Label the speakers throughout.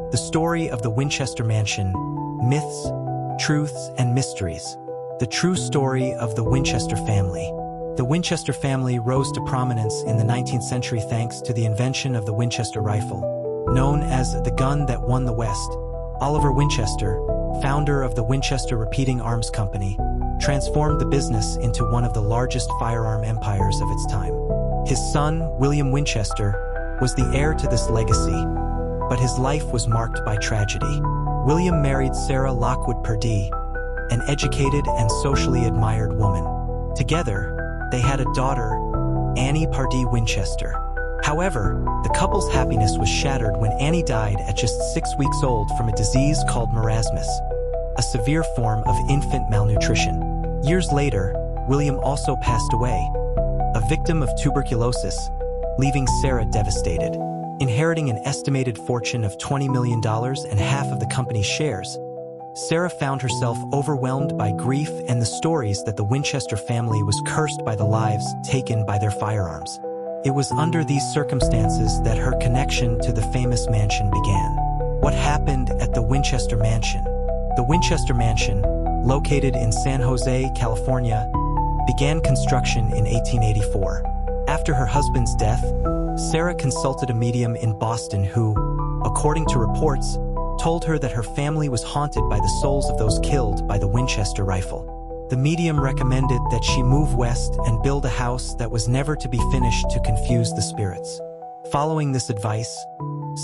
Speaker 1: The story of the Winchester Mansion, myths, truths, and mysteries. The true story of the Winchester family. The Winchester family rose to prominence in the 19th century thanks to the invention of the Winchester rifle, known as the gun that won the West. Oliver Winchester, founder of the Winchester Repeating Arms Company, transformed the business into one of the largest firearm empires of its time. His son, William Winchester, was the heir to this legacy, but his life was marked by tragedy. William married Sarah Lockwood Purdie, an educated and socially admired woman. Together, they had a daughter, Annie Pardee Winchester. However, the couple's happiness was shattered when Annie died at just 6 weeks old from a disease called marasmus, a severe form of infant malnutrition. Years later, William also passed away, a victim of tuberculosis, leaving Sarah devastated. Inheriting an estimated fortune of $20 million and half of the company's shares, Sarah found herself overwhelmed by grief and the stories that the Winchester family was cursed by the lives taken by their firearms. It was under these circumstances that her connection to the famous mansion began. What happened at the Winchester Mansion? The Winchester Mansion, located in San Jose, California, began construction in 1884. After her husband's death, Sarah consulted a medium in Boston who, according to reports, told her that her family was haunted by the souls of those killed by the Winchester rifle. The medium recommended that she move west and build a house that was never to be finished to confuse the spirits. Following this advice,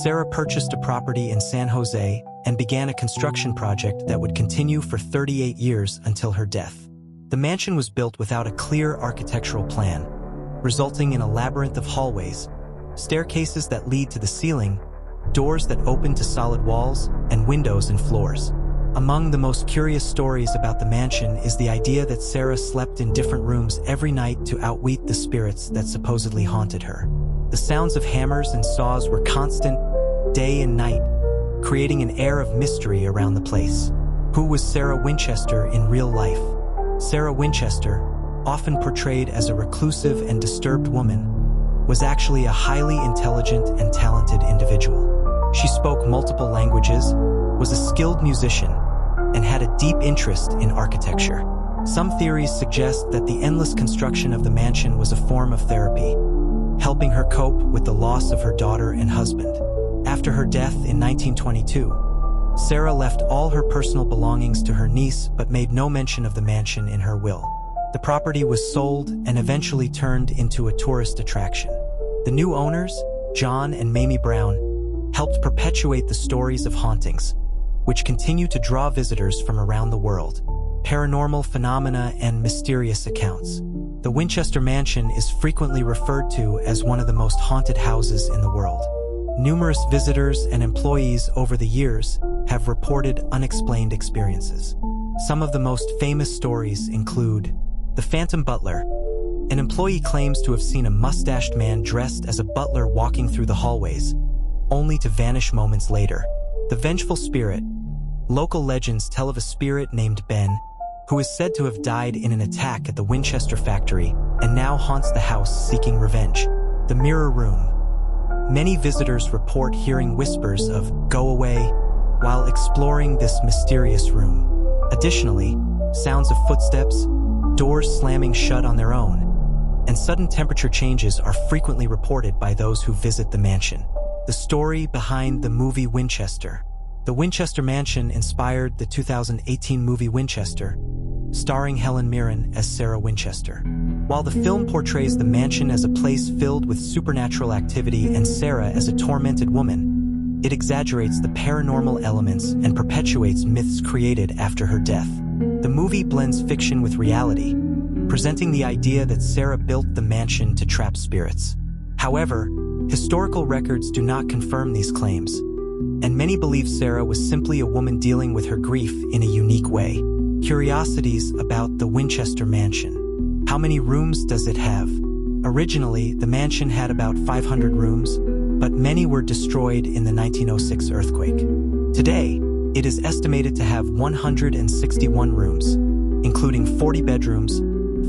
Speaker 1: Sarah purchased a property in San Jose and began a construction project that would continue for 38 years until her death. The mansion was built without a clear architectural plan, resulting in a labyrinth of hallways, staircases that lead to the ceiling, doors that open to solid walls, and windows in floors. Among the most curious stories about the mansion is the idea that Sarah slept in different rooms every night to outwit the spirits that supposedly haunted her. The sounds of hammers and saws were constant, day and night, creating an air of mystery around the place. Who was Sarah Winchester in real life? Sarah Winchester, often portrayed as a reclusive and disturbed woman, was actually a highly intelligent and talented individual. She spoke multiple languages, was a skilled musician, and had a deep interest in architecture. Some theories suggest that the endless construction of the mansion was a form of therapy, helping her cope with the loss of her daughter and husband. After her death in 1922, Sarah left all her personal belongings to her niece but made no mention of the mansion in her will. The property was sold and eventually turned into a tourist attraction. The new owners, John and Mamie Brown, helped perpetuate the stories of hauntings, which continue to draw visitors from around the world. Paranormal phenomena and mysterious accounts. The Winchester Mansion is frequently referred to as one of the most haunted houses in the world. Numerous visitors and employees over the years have reported unexplained experiences. Some of the most famous stories include the Phantom Butler. An employee claims to have seen a mustached man dressed as a butler walking through the hallways, only to vanish moments later. The Vengeful Spirit. Local legends tell of a spirit named Ben, who is said to have died in an attack at the Winchester factory and now haunts the house seeking revenge. The Mirror Room. Many visitors report hearing whispers of "go away" while exploring this mysterious room. Additionally, sounds of footsteps, doors slamming shut on their own, and sudden temperature changes are frequently reported by those who visit the mansion. The story behind the movie Winchester. The Winchester Mansion inspired the 2018 movie Winchester, starring Helen Mirren as Sarah Winchester. While the film portrays the mansion as a place filled with supernatural activity and Sarah as a tormented woman, it exaggerates the paranormal elements and perpetuates myths created after her death. The movie blends fiction with reality, presenting the idea that Sarah built the mansion to trap spirits. However, historical records do not confirm these claims, and many believe Sarah was simply a woman dealing with her grief in a unique way. Curiosities about the Winchester Mansion. How many rooms does it have? Originally, the mansion had about 500 rooms, but many were destroyed in the 1906 earthquake. Today, it is estimated to have 161 rooms, including 40 bedrooms,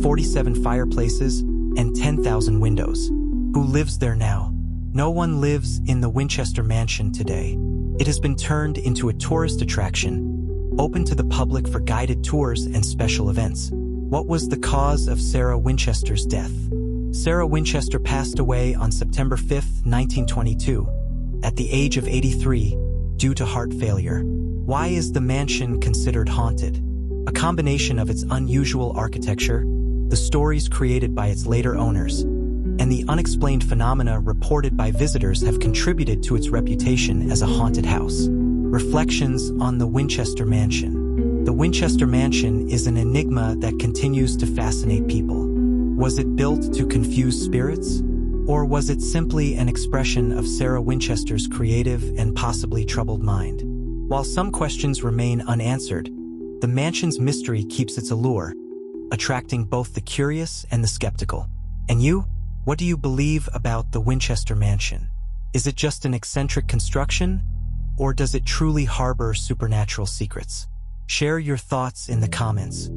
Speaker 1: 47 fireplaces, and 10,000 windows. Who lives there now? No one lives in the Winchester Mansion today. It has been turned into a tourist attraction, open to the public for guided tours and special events. What was the cause of Sarah Winchester's death? Sarah Winchester passed away on September 5, 1922, at the age of 83, due to heart failure. Why is the mansion considered haunted? A combination of its unusual architecture, the stories created by its later owners, and the unexplained phenomena reported by visitors have contributed to its reputation as a haunted house. Reflections on the Winchester Mansion. The Winchester Mansion is an enigma that continues to fascinate people. Was it built to confuse spirits? Or was it simply an expression of Sarah Winchester's creative and possibly troubled mind? While some questions remain unanswered, the mansion's mystery keeps its allure, attracting both the curious and the skeptical. And you? What do you believe about the Winchester Mansion? Is it just an eccentric construction, or does it truly harbor supernatural secrets? Share your thoughts in the comments.